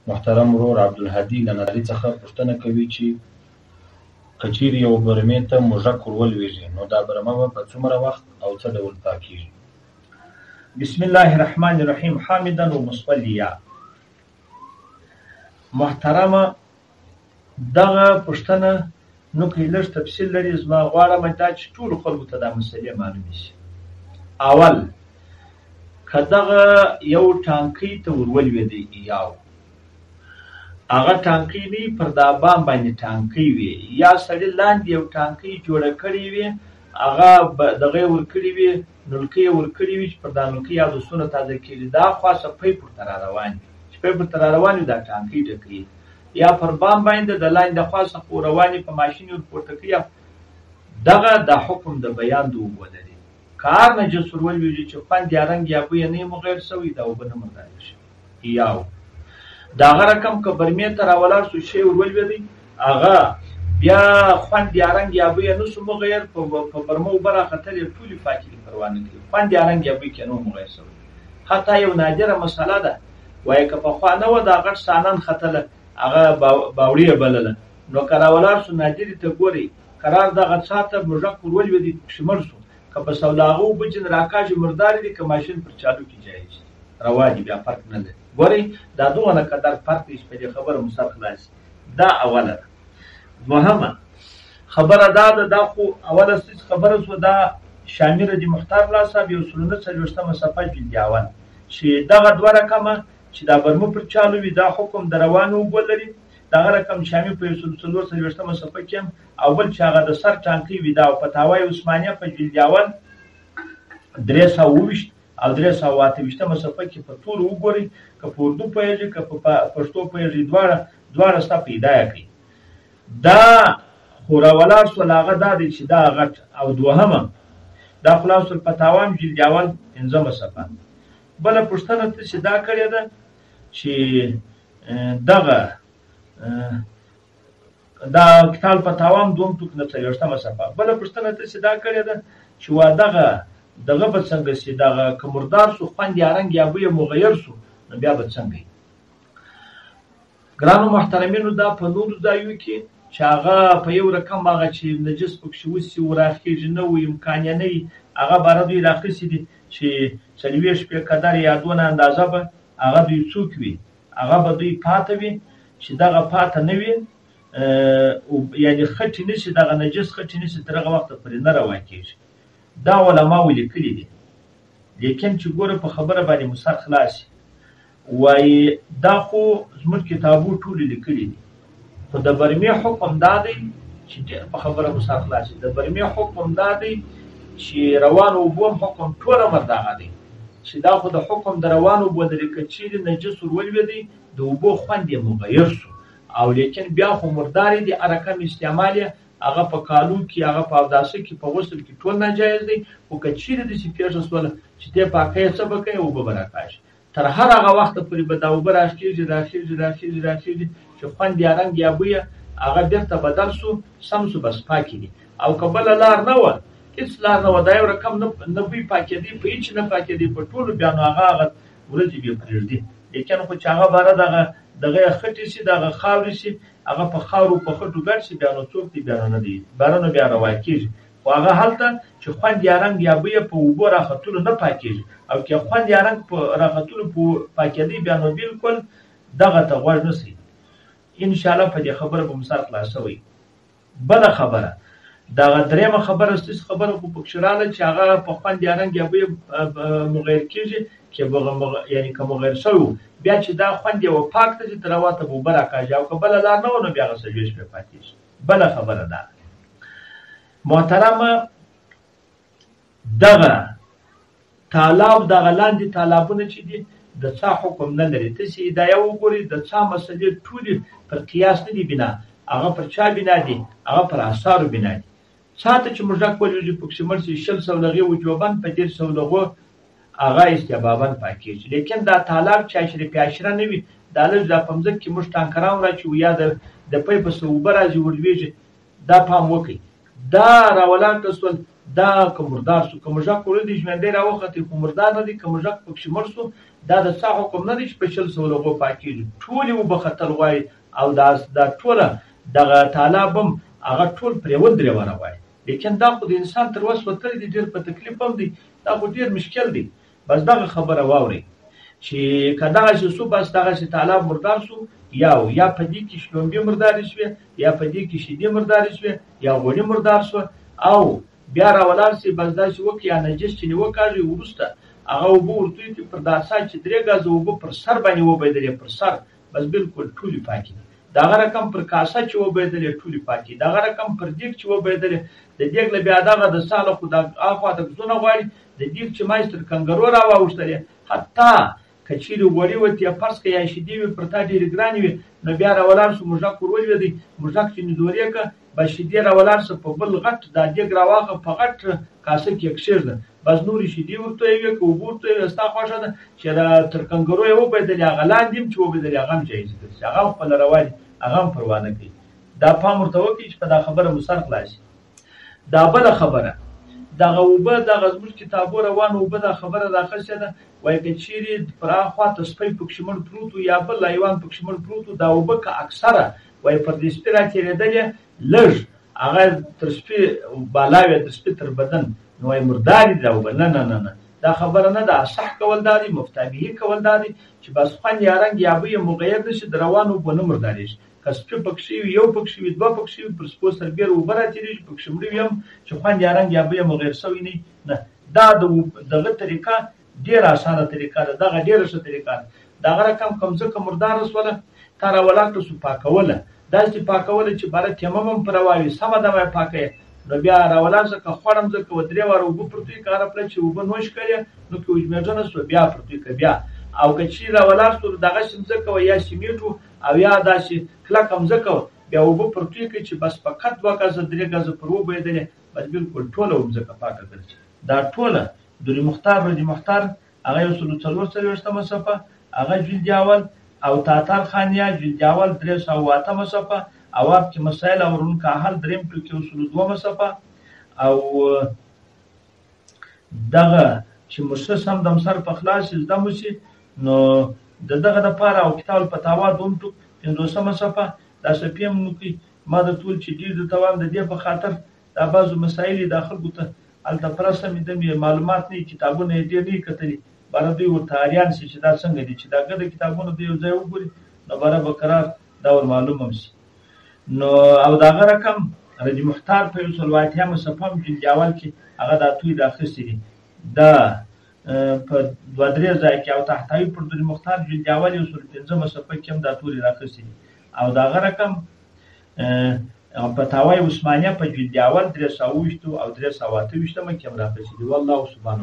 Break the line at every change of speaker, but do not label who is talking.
محترم ورور عبدالهادي له نادري څخه پوښتنه کوي چې که چیرې یو برمې ته موږک ورولوېږي نو دا برمه به په څومره وخت او څه ډول پاکیږي؟
بسم الله الرحمن الرحیم حامدا و مصلیا. محترمه دغه پوښتنه نو کې لږ تفصیل لري. زما غواړم دا چې ټولو خلکو ته دا مسلې معلومې شي. اول که دغه یو ټانکۍ ته ورولوېدی یاو هغه ټانکۍ نه پر دا بام باندې ټانکۍ وي یا سړي لاندې یو ټانکۍ جوړه کړې وي هغه دغه یې ورکړې وي نلکۍ یې ورکړې وي چې پر دا نلکۍ اودسونه تازه کېږي دا خوا څپۍ ورته را روان وي چې پۍ ورته را روان وي دا ټانکۍ ډکوي یا پر بام باندې د لاندې د خوا څخه روان وي په ماشین یې ورپورته کوي دغه دا حکم د بیان د اوبو لري. که هر نجس ورولوېږي چې خوند یا رنګ یا بوی یې نه مغیر شوی دا اوبه نه مرداره شي. یاو د هغه رقم که برمې ته راولاړ شو شی ورولوېدی هغه بیا خوند یا رنګ یا بوی یې نه شو مغیر په برمه اوبه راختلې ټولې پاکې دي پروا نه کوي خوند یا رنګ یا بوی کې نه مغیر شوی. حتی یو نادره مسله ده وایي که پخوا نه وه دا غټ سانن ختله هغه باوړي یې بلله نو که راولاړ شو نادرې ته ګورئ قرار دغه څا ته موږک ورولوېدی پکښې مړ شو که په سودا هغه اوبه چې راکاږي مردارې دي که ماشین پر چالو کې جایز دي روا دي بیا فرق نه لري. ګورئ دا دغه قدر فرق دی چې په دې خبره مو سر خلاص دا اوله ده. دوهمه خبره دا ده دا خو اوله خبره شوه دا شامل دي مختار الله صاحب 149 صفحه جلد اول چې دغه دوه رقمه چې دا برمه پر چالو وي دا حکم د روانو اوبو لري دغه رقم شامل په 149 صفحه کې او بل چې هغه د سر ټانکۍ وي دا په فتاوای عثمانیه په جلد اول 328 او 328 صفحه کې په ټول وګورئ که په اردو پوهېږي که په پښتو پوهېږي دواړه ستا پیدا یې کړئ. دا خو راولاړ شول هغه دا دی چې دا غټ او دوهمه دا خلاص الفتاوا جلد اول 15 صفحه. بله پوښتنه تاسې دا کړې ده چې دغه دا کتاب فتاوا دوم ټوک 40 صفحه. بله پوښتنه تاسې دا کړې ده چې وا دغه به څنګه سي دغه که مردار شو خوند یا رنګ یا بوی مغیر شو نو بیا به څنګه وي؟ ګرانو محترمینو دا په نورو ځایو کې چې هغه په یو رقم هغه چې نجس پکښې وسي وراخېږي نه وي امکان یې نه وي هغه باره دوی راخیستي دي چې 40 شپې قدر یا دونه اندازه به هغه دوی څوک وي هغه به دوی پاته وي چې دغه پاته نه وي یعنې خټې نه شي دغه نجس خټې نه شي تر هغه وخته پورې نه روان کېږي. دا علماو لیکلي دي لیکن چې ګوره په خبره باندې مو سر خلاص وایي دا خو زموږ کتابو ټولې لیکلي دي خو د برمې حکم دا دی چې په خبره مو سر خلاص د برمې حکم دا دی چې روان اوبو هم حکم ټوله مردغه دی چې دا خو د حکم د روان اوبو لري که چیرې نجس ورولوېدی د اوبو خوند یې مغیر شو او لیکن بیا خو مردارې دي رقم استعمال یې هغه په کالو کې هغه په اوداسه کې په غسل کې ټول ناجایز دی خو که چیرې داسې پېښه شوله چې دی پاکۍ څه به کوي اوبه به راکاږي تر هر هغه وخته پورې به دا اوبه راخېږي چې خوند یا رنګ یا بویه هغه بېرته بدل شو سم شو بس پاکې دي او که بله لار نه وه هېڅ لار نه وه دا یو رقم نه بوی پاکېدی په هېڅ نه پاکېدی په ټولو بیا نو هغه ورځې بیا پرېږدي لیکن خو چې هغه باره دغه خټې شي دغه خاورې شي هغه په خاورو په خټو ګډ شي بیا نو څوک دی بیا نو نه دی باره نو بیا روا کېږي خو هغه هلته چې خوند یا رنګ یا بویه په اوبو راختلو نه پاکېږي او که خوند یا رنګ په راختلو په پاکېدی بیا نو بلکل دغه ته غوږ نه سي. انشاءالله په دې خبره به مو سر خلاصوئ. بله خبره دغه درېیمه خبره ستاسې خبره خو پکښې راغله چې هغه په خوند یا رنګ یا بویه مغیر کېږي یعنې که مغیر شوی بیا چې دا خوند یې پاک ته چې تر هغه ته به اوبه راکاږي او که بله لار نه وه نو بیا هغه 40 شپې پاتېږي. بله خبره دا محترمه دغه تالاب دغه لاندې تالابونه چې دي د څا حکم نه لري تاسې هدایه وګورئ د څا مسلې ټولې پر قیاس نه دي بنا هغه پر چا بنا دي هغه پر اثارو بنا دي. څا ته چې موږک ولوېږي پکښې مړ شي 100 صولغې وجوبن په 10 صولغو هغه استحباباً پاکېږي لیکن دا تالاب چې اشرفي عشره نه وي دا لږ دا په مځکه کې موږ ټانکران راچوو یا د پۍ پسې اوبه راځي ورلوېږي دا پام وکړئ دا راولاړ شول دا که مردار شو که موږک وړلی ژوندی راوختې خو مردار نه دی که موږک پکښې مړ شو دا د څه حکم نه دی چې په 100 اوبو پاکېږي، ټولې اوبه ختل غواړي او دا ټوله دغه تالاب هم هغه ټول پرېول درېونه غواړي. لیکن دا خو د انسان تر وس وتلی دی، ډېر په تکلیف هم دی، دا خو ډېر مشکل دی. بس دغه خبره واورئ چې که دغسې سو بس دغسې تالاب مردار سو، یا په دې کې شلومبې مردارې شوې، یا په دې کې شیدې مردارې شوې، یا غوړي مردار شوه، او بیا راولاړ سي بس داسې وکړي یا نجس چې وکاږي، وروسته هغه اوبه ورتوی کړي پر داسا چې 3 ګازه اوبه پر سر باندې وبهېدلې، پر سر بس بالکل ټولې پاکې دي. دغه رقم پر کاسه چې وبهېدلې ټولې پاکې، دغه رقم پر دیګ چې وبهېدلې، د دیګ له بیا دغه د ساله خو د اخوا د ګزونه غواړي، د دیګ چې مایز تر کنګرو راواوښتلې، حتی که چیرې غوړي وتې یا فرض که یا شیدې وي پر تا ډېرې ګرانې وي، نو بیا راولاړ سو موږک ور ولوېدی، موږک چې نزورې که بس شیدې راولاړ سه په بل غټ دا دیګ راواخه په غټ کاسه کې یې کښېږده، بس نورې شیدې ورتویوې که اوبه ورتویوې ستا خوښه ده چې تر کنګرو یې وبهېدلې، هغه لاندې هم چې وبهېدلې هغه هم جایز ګرځي، هغه هم خپله روا دي، هغه هم پروا نه کوي. دا پام ورته وکړئ چې په دا خبره مو سر خلاص شي. دا بله خبره دغه اوبه دغه زموږ کتابو روانه اوبه دا خبره راخستې ده، وایي که چیرې پر هاخوا ته سپی پکښې مړ پروت و یا بل حیوان پکښې مړ پروت و، دا اوبه که اکثره وایي پر دې سپي راتېرېدلې لږ هغه تر سپي بالا وي، د سپي تر بدن، نو وایي مردارې دي دا اوبه. نه نه نه نه، دا خبره نه ده. اصح کول دا دی، مفتابهي کول دا دی چې بس خوند یا رنګ یا بوی یې مغیر نه شي، د روانو اوبه نه مردارېږي. که سپي پکښې وي، یو پکښې وي، 2 پکښې وي، پر سپو سربېره اوبه راتېرېږي، پکښې مړه وي هم چې خوند یا رنګ یا بوی یې مغیر شوی نه. دا دغه طریقه ډېره اسانه طریقه ده، دغه ډېره ښه طریقه ده. دغه رقم که مځکه مرداره شوله، تا راولاړ کړه سو پاکوله، داسې پاکوله چې باره تیمم هم پرې واوي، سمه دمه یې پاکوې، نو بیا راولاړ شه که خوړ مځکه و 3 واره اوبه پرتوي که هره پله چې اوبه نوش کړې نو که وجمېږنه سوه بیا پرتوي که بیا، او که چیرې راولاړ سو دغسې مځکه وه یا سیمېټ و او یا داسې کلکه مځکه وه، بیا اوبه پرتوي کړئ چې بس فقط 2 ګزه 3 ګزه پر وبهېدلې، بس بالکل ټوله مځکه پاکه ګرځي. دا ټوله درې مختار رجې مختار هغه 144 صفحه، هغه جلد اول، او تاتار خانیه جلد اول 308 صفحه، اواب کې مسائل او رون کا حل دریم ټول کې 2 صفحه، او دغه چې مشرس هم دم سر په خلاص زده موسی نو دغه د پاره او کتاب الفتاوا دوم ټو 500 صفحه. دا سپیم نو کې ما د ټول چې ډیر د توان د دې په خاطر دا بعضو مسائل داخل ګوته الته پرسه مې د معلومات نه کتابونه دې نه کتلي، بار دوی ورته اړیان شي چې دا څنګه دي چې دا ګډه کتابونه دی یو ځای وګوري نو بار به قرار دا ور معلومه شي. نو او داغه رقم رجی مختار په 108 صفحه کې اول کې هغه د توی راخستې دي، دا په 2-3 ځای کې او تحتوی پر رجی مختار جلد اول 115 صفحه کې هم د توی راخستې دي، او داغه رقم فتاوی عثمانیه په جلد اول 320 او 328 کې هم راخستې دي. والله سبحانه